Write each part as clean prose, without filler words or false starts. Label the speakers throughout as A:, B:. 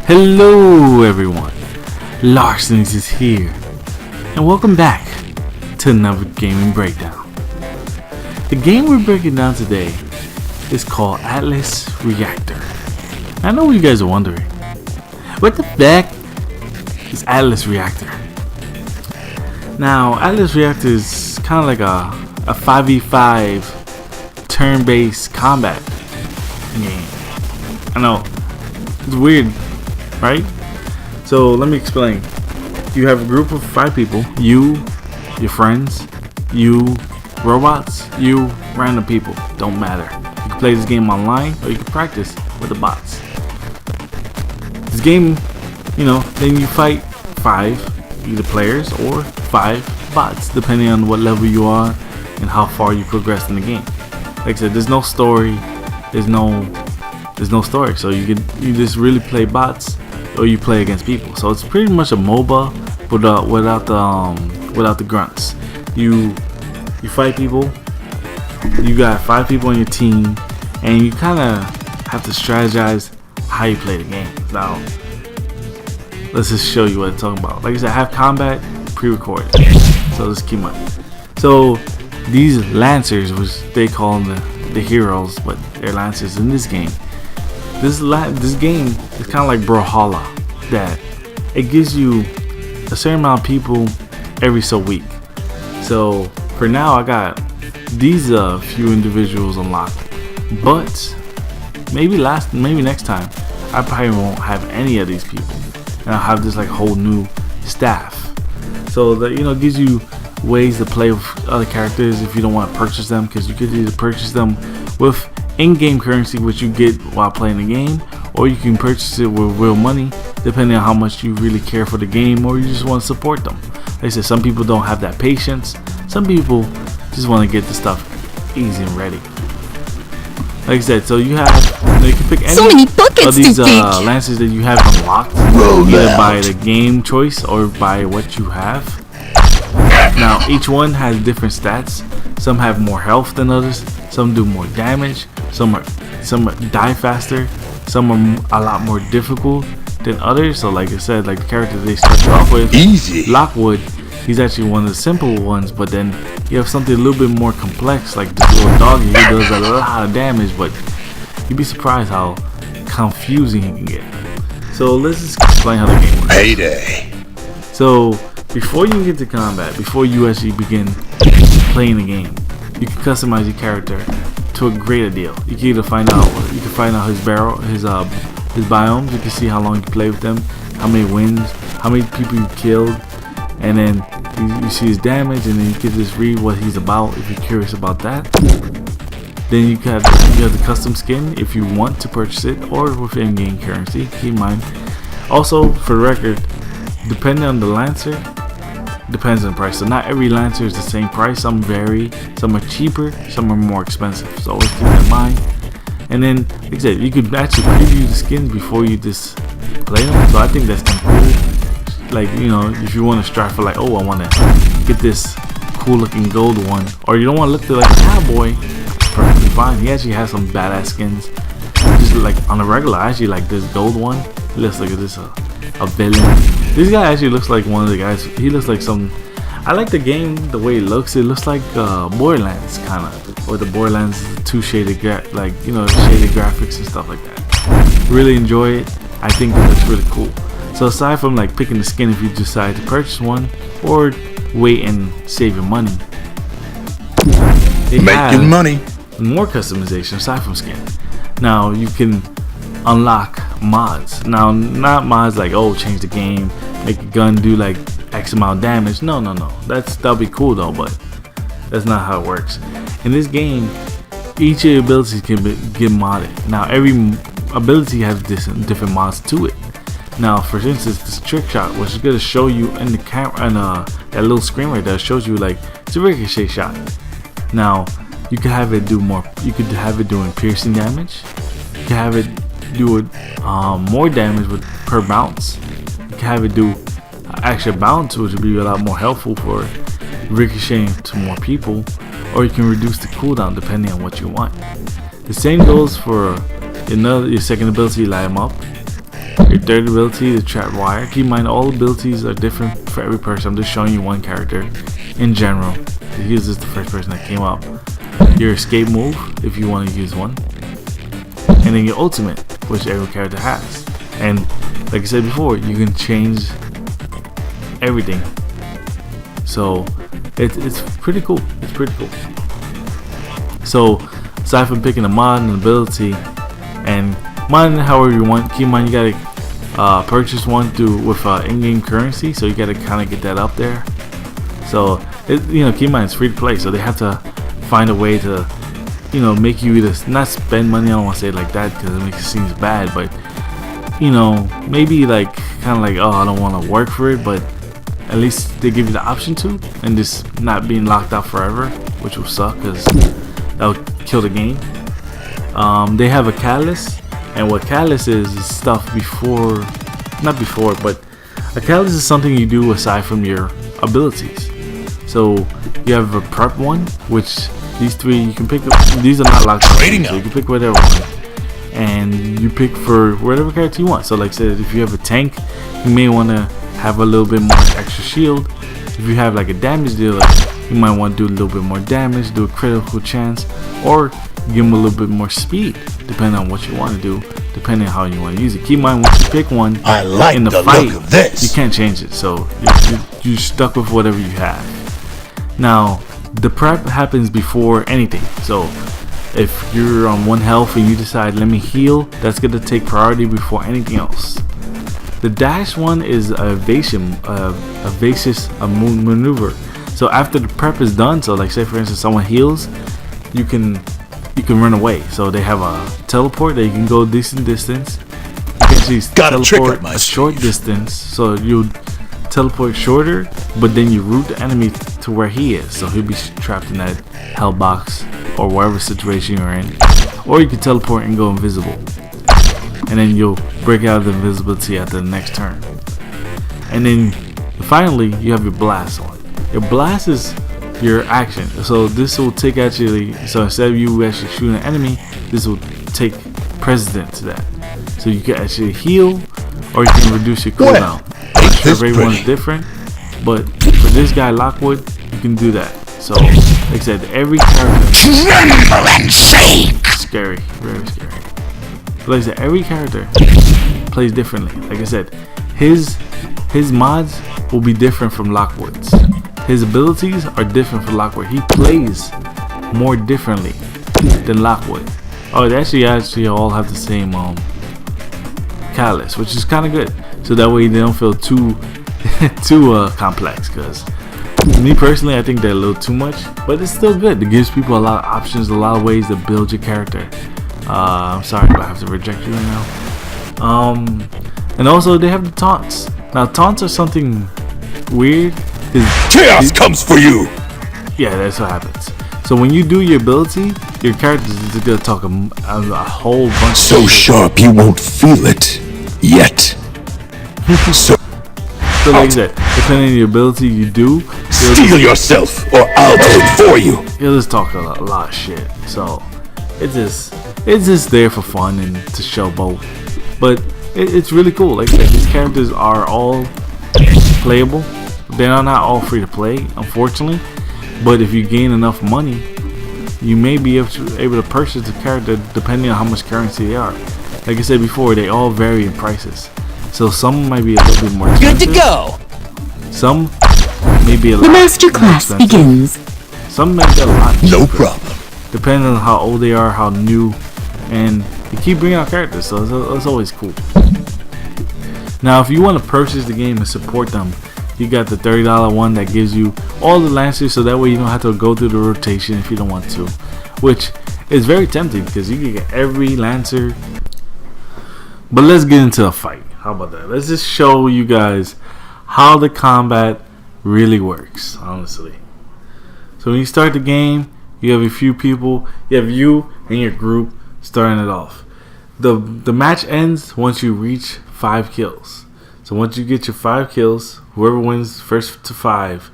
A: Hello everyone, Larcenies is here, and welcome back to another gaming breakdown. The game we're breaking down today is called Atlas Reactor. I know what you guys are wondering, what the heck is Atlas Reactor? Now, Atlas Reactor is kind of like a 5v5 turn-based combat game. I know, it's weird, right? So let me explain. You have a group of 5 people, you, your friends, you, robots, you, random people, don't matter. You can play this game online or you can practice with the bots. This game, then you fight 5 either players or 5 bots, depending on what level you are and how far you progress in the game. Like I said, there's no story, there's no story, so you just really play bots or you play against people. So it's pretty much a MOBA without the grunts. You fight people. You got 5 people on your team, and you kind of have to strategize how you play the game. Now, let's just show you what I'm talking about. Like I said, I have combat pre-recorded, so let's keep on. So these Lancers, which they call them the heroes, but they're Lancers in this game. This game is kind of like Brawlhalla, that it gives you a certain amount of people every so week. So for now, I got these few individuals unlocked, but maybe next time I probably won't have any of these people, and I'll have this like whole new staff. So that gives you ways to play with other characters if you don't want to purchase them, because you could either purchase them with in-game currency, which you get while playing the game, or you can purchase it with real money, depending on how much you really care for the game or you just want to support them. Like I said, some people don't have that patience. Some people just want to get the stuff easy and ready. Like I said, so you can pick any
B: so many buckets
A: of these
B: to pick.
A: Lancers that you have unlocked, either by the game choice or by what you have. Now, each one has different stats. Some have more health than others. Some do more damage. Some die faster. Some are a lot more difficult than others. So like I said, like the character they start off with,
C: Easy.
A: Lockwood, he's actually one of the simple ones, but then you have something a little bit more complex, like this little doggy who does a lot of damage, but you'd be surprised how confusing he can get. So let's just explain how the game works.
C: Payday.
A: So before you get to combat, before you actually begin playing the game, you can customize your character to a greater deal. You can either find out his biomes. You can see how long you play with them, how many wins, how many people you killed, and then you see his damage, and then you can just read what he's about if you're curious about that. Then you have the custom skin if you want to purchase it, or with in-game currency. Keep in mind. Also, for the record, depending on the Lancer, depends on the price. So not every Lancer is the same price. Some vary. Some are cheaper. Some are more expensive. So always keep that in mind. And then, like I said, you could actually preview the skins before you just play them. So I think that's kind of cool. Like, if you want to strive for like, oh, I want to get this cool looking gold one, or you don't want to look like a cowboy, perfectly fine. He actually has some badass skins. Just like on a regular, I actually like this gold one. It looks like this a villain. This guy actually looks like one of the guys. He looks like some. I like the game the way it looks. It looks like Borderlands kind of, or the Borderlands 2 shaded shaded graphics and stuff like that. Really enjoy it. I think it looks really cool. So aside from like picking the skin if you decide to purchase one, or wait and save your money,
C: Making money.
A: more customization aside from skin. Now you can unlock mods. Now, not mods like, oh, change the game, make a gun do like X amount of damage. No. That'll be cool though, but that's not how it works. In this game, each of your abilities can get modded. Now, every ability has different mods to it. Now, for instance, this trick shot, which is gonna show you in the camera, and that little screen right there shows you like it's a ricochet shot. Now, you can have it do more. You could have it doing piercing damage. You can have it do more damage per bounce. You can have it do extra bounce, which would be a lot more helpful for ricocheting to more people, or you can reduce the cooldown depending on what you want. The same goes for your second ability, light 'em up. Your third ability, the trap wire. Keep in mind all abilities are different for every person. I'm just showing you one character in general. This is the first person that came up. Your escape move, if you want to use one. And then your ultimate, which every character has. And like I said before, you can change everything. So it's pretty cool. It's pretty cool. So aside from picking a mod and ability and modding however you want, keep in mind you gotta purchase one with in-game currency. So you gotta kind of get that up there. So keep in mind it's free to play. So they have to find a way to make you either not spend money. I don't want to say it like that because it makes it seem bad, but maybe like kind of like, oh, I don't want to work for it, but at least they give you the option to, and just not being locked out forever, which will suck because that would kill the game. They have a catalyst, and what catalyst is stuff not before, but a catalyst is something you do aside from your abilities. So you have a prep one, which these three you can pick. These are not locked out, so you can pick whatever one, and you pick for whatever character you want. So like I said, if you have a tank, you may want to have a little bit more extra shield. If you have like a damage dealer, you might want to do a little bit more damage, do a critical chance, or give them a little bit more speed, depending on what you want to do, depending on how you want to use it. Keep in mind, once you pick one in the fight, you can't change it, so you're stuck with whatever you have. Now, the prep happens before anything. So if you're on 1 health and you decide, let me heal, that's going to take priority before anything else. The dash one is a evasive maneuver. So after the prep is done, so like say for instance someone heals, you can run away. So they have a teleport that you can go decent distance. You can actually teleport a short distance, so you teleport shorter, but then you route the enemy to where he is, so he'll be trapped in that hell box or whatever situation you're in. Or you can teleport and go invisible, and then you'll break out of the invisibility after the next turn. And then finally you have your blast on. Your blast is your action, so this will take so instead of you actually shooting an enemy, this will take precedent to that, so you can actually heal or you can reduce your cooldown. I'm sure everyone's different, but for this guy Lockwood, you can do that. So like I said, every character
B: tremble and shake.
A: Scary, very scary. But like I said, every character plays differently. Like I said, his mods will be different from Lockwood's. His abilities are different from Lockwood. He plays more differently than Lockwood. Oh, they actually all have the same catalyst, which is kind of good. So that way they don't feel too complex. Because me personally, I think they're a little too much, but it's still good. It gives people a lot of options, a lot of ways to build your character. I'm sorry, but I have to reject you right now. And also they have the taunts. Now taunts are something weird.
B: Chaos comes for you.
A: Yeah, that's what happens. So when you do your ability, your character is gonna talk a whole bunch.
B: So sharp you won't feel it yet. So
A: like that, depending on your ability, you do
B: steal yourself, or I'll do it for you.
A: He'll just talk a lot of shit. So it's just there for fun and to show both. But it's really cool. Like these characters are all playable. They're not all free to play, unfortunately. But if you gain enough money, you may be able to purchase the character depending on how much currency they are. Like I said before, they all vary in prices. So some might be a little bit more expensive.
C: Good to go.
A: Some may be a lot.
D: The master class begins.
A: Some may be a lot cheaper,
B: no problem.
A: depending on how old they are, how new, and they keep bringing out characters, so it's always cool. Now, if you want to purchase the game and support them, you got the $30 one that gives you all the Lancers, so that way you don't have to go through the rotation if you don't want to, which is very tempting because you can get every Lancer. But let's get into a fight. How about that? Let's just show you guys how the combat really works, honestly. So when you start the game, you have a few people. You have you and your group starting it off. The match ends once you reach 5 kills. So once you get your 5 kills, whoever wins first to 5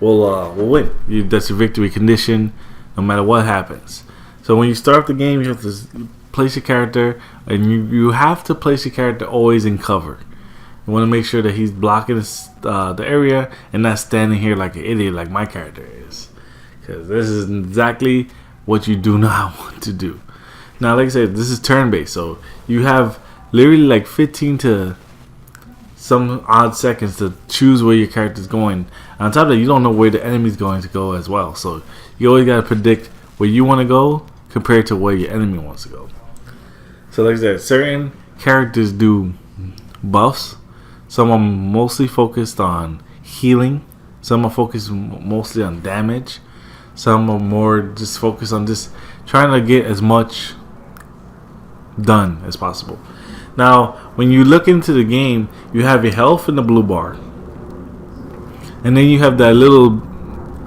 A: will win. That's your victory condition, no matter what happens. So when you start the game, you have to place your character, and you have to place your character always in cover. You want to make sure that he's blocking the area and not standing here like an idiot like my character is, because this is exactly what you do not want to do. Now, like I said, this is turn-based, so you have literally like 15 to some odd seconds to choose where your character's going. On top of that, you don't know where the enemy's going to go as well, so you always got to predict where you want to go compared to where your enemy wants to go. So like I said, certain characters do buffs. Some are mostly focused on healing. Some are focused mostly on damage. Some are more just focused on just trying to get as much done as possible. Now, when you look into the game, you have your health in the blue bar, and then you have that little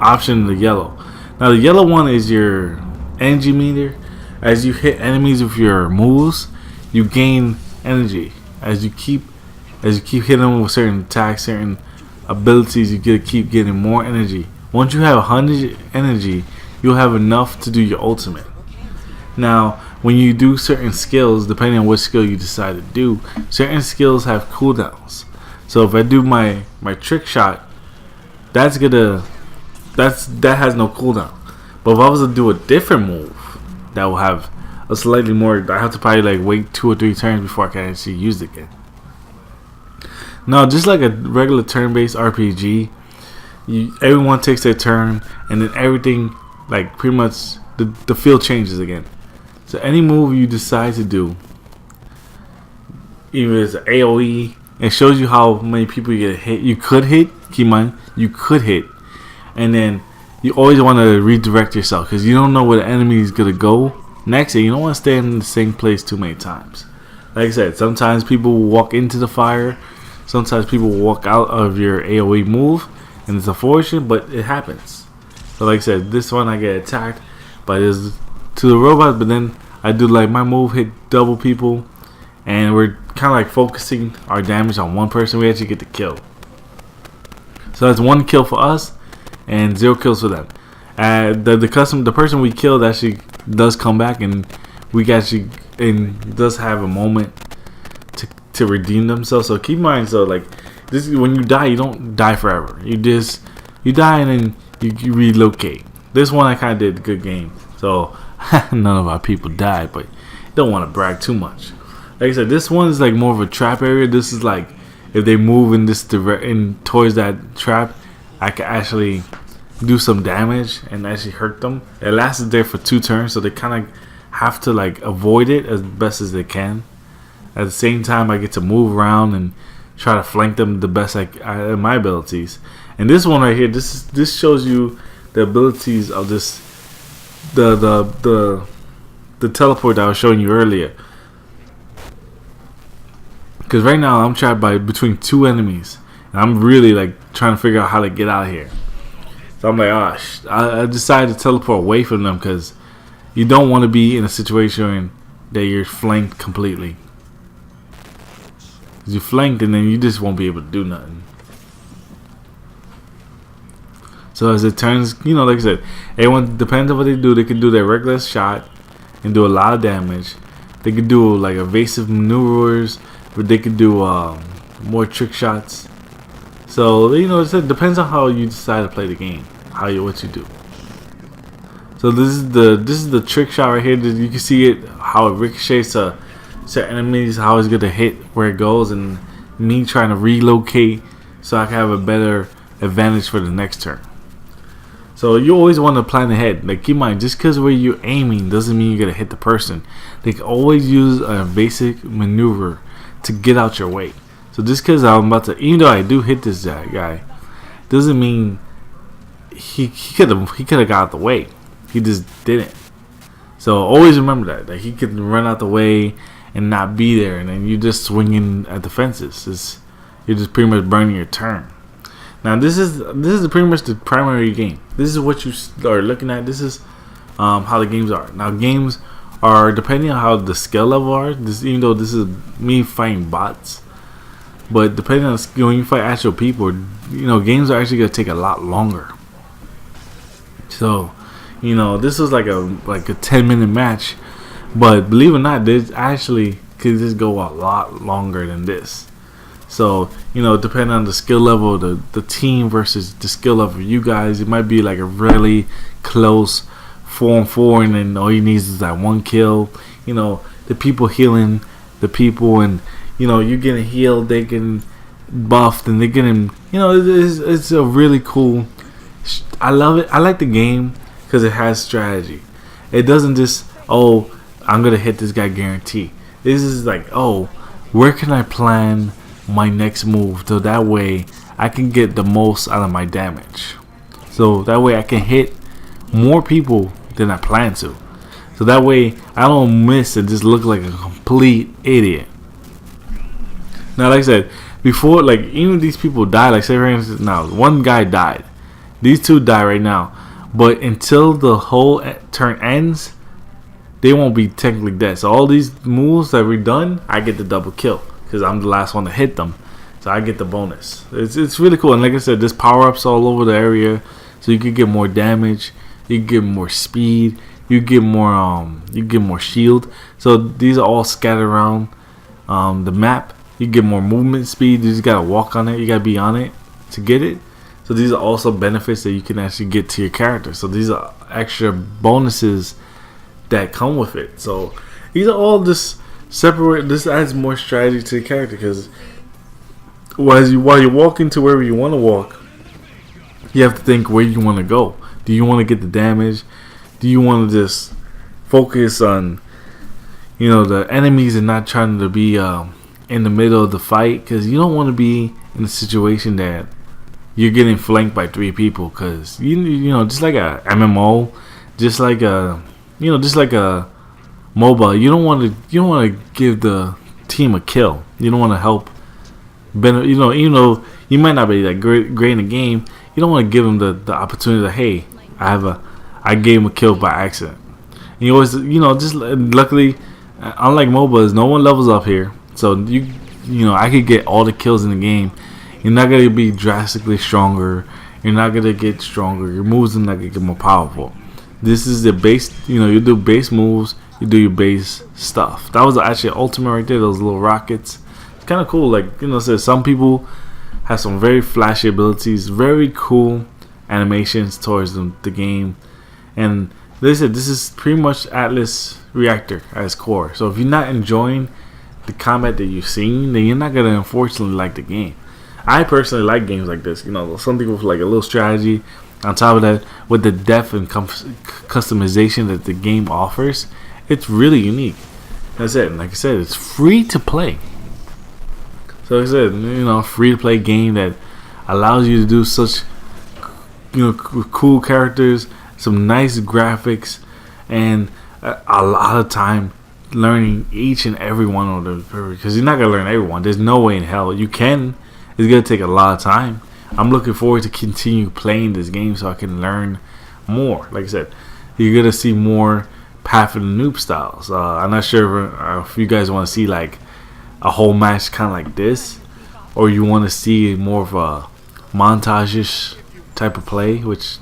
A: option in the yellow. Now, the yellow one is your energy meter. As you hit enemies with your moves, you gain energy. As you keep hitting them with certain attacks, certain abilities, you keep getting more energy. Once you have 100 energy, you'll have enough to do your ultimate. Now, when you do certain skills, depending on what skill you decide to do, certain skills have cooldowns. So if I do my trick shot, that has no cooldown. But if I was to do a different move, that will have a slightly more. I have to probably like wait 2 or 3 turns before I can actually use it again. Now, just like a regular turn-based RPG, everyone takes their turn, and then everything, like pretty much, the field changes again. So any move you decide to do, even if it's an AoE, it shows you how many people you get hit. You could hit. Keep in mind, you could hit, and then you always want to redirect yourself because you don't know where the enemy is gonna go next. And you don't want to stay in the same place too many times. Like I said, sometimes people will walk into the fire. Sometimes people will walk out of your AoE move, and it's unfortunate, but it happens. So like I said, this one I get attacked by this to the robot, but then I do like my move, hit double people, and we're kind of like focusing our damage on one person. We actually get the kill. So that's 1 kill for us and 0 kills for them. The person we killed actually does come back, and does have a moment to redeem themselves. So keep in mind, so like this, when you die, you don't die forever. You die and then you relocate. This one I kind of did a good game. So none of our people died, but you don't want to brag too much. Like I said, this one is like more of a trap area. This is like if they move in this direction towards that trap, I can actually do some damage and actually hurt them. It lasted there for 2 turns, so they kind of have to like avoid it as best as they can. At the same time, I get to move around and try to flank them the best in my abilities. And this one right here, this shows you the abilities of this the teleport that I was showing you earlier. Because right now I'm trapped between 2 enemies, and I'm really like trying to figure out how to get out of here. So I'm like, I decided to teleport away from them because you don't want to be in a situation that you're flanked completely. Because you're flanked and then you just won't be able to do nothing. So as it turns, like I said, everyone, depends on what they do. They can do their regular shot and do a lot of damage. They could do like evasive maneuvers, but they could do more trick shots. So it depends on how you decide to play the game, what you do. So this is the trick shot right here. You can see it, how it ricochets to certain enemies, how it's gonna hit where it goes, and me trying to relocate so I can have a better advantage for the next turn. So you always want to plan ahead. Like, keep in mind, just because where you're aiming doesn't mean you're gonna hit the person. They can always use a basic maneuver to get out your way. So just because I'm about to, even though I do hit this guy, doesn't mean he could have got out the way. He just didn't. So always remember that he could run out the way and not be there, and then you're just swinging at the fences. You're just pretty much burning your turn. Now this is pretty much the primary game. This is what you are looking at. This is how the games are. Now games are depending on how the skill level are. Even though this is me fighting bots, but depending on the skill, when you fight actual people, games are actually gonna take a lot longer. So, this was like a 10-minute match. But believe it or not, this actually could just go a lot longer than this. So, depending on the skill level of the team versus the skill level of you guys, it might be like a really close 4-on-4, and then all you need is that one kill. The people healing the people, and you getting healed, they getting buffed, and they're getting, it's a really cool. I love it. I like the game because it has strategy. It doesn't just, oh, I'm gonna hit this guy guarantee. This is like, oh, where can I plan my next move so that way I can get the most out of my damage. So that way I can hit more people than I plan to. So that way I don't miss and just look like a complete idiot. Now, like I said, before, like, even these people die, like say for instance, now one guy died. These two die right now. But until the whole turn ends, they won't be technically dead. So all these moves that we've done, I get the double kill because I'm the last one to hit them. So I get the bonus. It's really cool. And like I said, there's power-ups all over the area. So you can get more damage. You can get more speed. You get more shield. So these are all scattered around the map. You get more movement speed. You just gotta walk on it. You gotta be on it to get it. So these are also benefits that you can actually get to your character. So these are extra bonuses that come with it. So these are all just separate. This adds more strategy to the character because while you're walking to wherever you want to walk, you have to think where you want to go. Do you want to get the damage? Do you want to just focus on the enemies and not trying to be in the middle of the fight? Because you don't want to be in a situation that you're getting flanked by 3 people. Because just like a MMO, just like a MOBA, you don't want to give the team a kill. You don't want to help. Even though you might not be that great in the game, you don't want to give them the opportunity to, hey, I gave him a kill by accident. And you always, just luckily, unlike MOBAs, no one levels up here, so I could get all the kills in the game. You're not gonna be drastically stronger. You're not gonna get stronger. Your moves are not gonna get more powerful. This is the base. You do base moves. You do your base stuff. That was actually ultimate right there. Those little rockets. It's kind of cool. Like says some people have some very flashy abilities. Very cool animations towards the game. And they said this is pretty much Atlas Reactor at its core. So if you're not enjoying the combat that you've seen, then you're not gonna unfortunately like the game. I personally like games like this. Something with like a little strategy. On top of that, with the depth and customization that the game offers, it's really unique. That's it. And like I said, it's free to play. So like I said, free to play game that allows you to do such cool characters, some nice graphics, and a lot of time learning each and every one of them, because you're not gonna learn everyone. There's no way in hell you can. It's gonna take a lot of time. I'm looking forward to continue playing this game so I can learn more. Like I said, you're gonna see more Path of the Noob styles. I'm not sure if you guys want to see like a whole match kind of like this, or you want to see more of a montage-ish type of play, which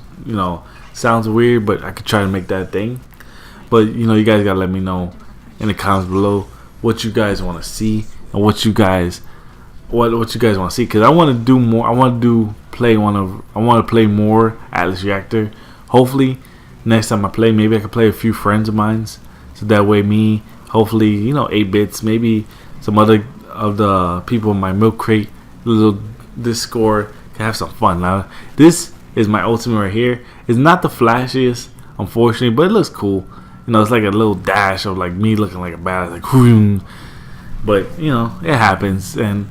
A: sounds weird, but I could try to make that thing. But you guys gotta let me know in the comments below what you guys want to see and what you guys want to see, because I want to do more. I want to play more Atlas Reactor. Hopefully next time I play, maybe I can play a few friends of mine, so that way me, hopefully 8-bits, maybe some other of the people in my milk crate little Discord can have some fun. Now this is my ultimate right here. It's not the flashiest, unfortunately, but it looks cool. It's like a little dash of like me looking like a badass, like whoom. But it happens, and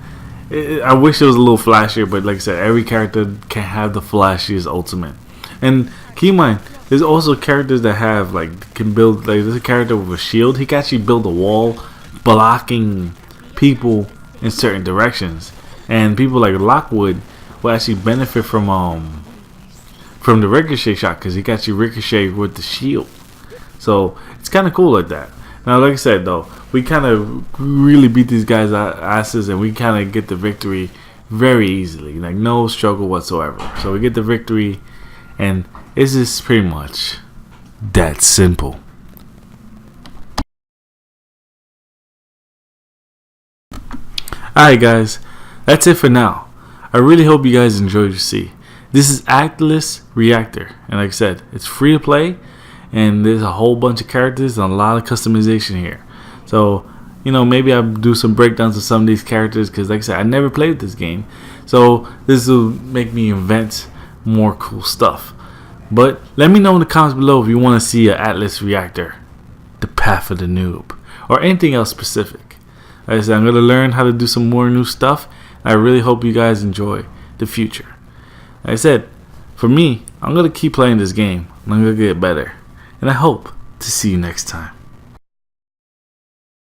A: I wish it was a little flashier. But like I said, every character can have the flashiest ultimate. And keep in mind, there's also characters that have can build. Like there's a character with a shield. He can actually build a wall blocking people in certain directions, and people like Lockwood will actually benefit from the ricochet shot, because he can actually ricochet with the shield. So it's kind of cool like that. Now, like I said, though, we kind of really beat these guys' asses, and we kind of get the victory very easily, like no struggle whatsoever. So we get the victory, and it's just pretty much that simple. Alright guys, that's it for now. I really hope you guys enjoyed your see. This is Actless Reactor, and like I said, it's free to play, and there's a whole bunch of characters and a lot of customization here. So, you know, maybe I'll do some breakdowns of some of these characters, because like I said, I never played this game. So this will make me invent more cool stuff. But let me know in the comments below if you want to see an Atlas Reactor, the Path of the Noob, or anything else specific. Like I said, I'm going to learn how to do some more new stuff. And I really hope you guys enjoy the future. Like I said, for me, I'm going to keep playing this game. I'm going to get better. And I hope to see you next time.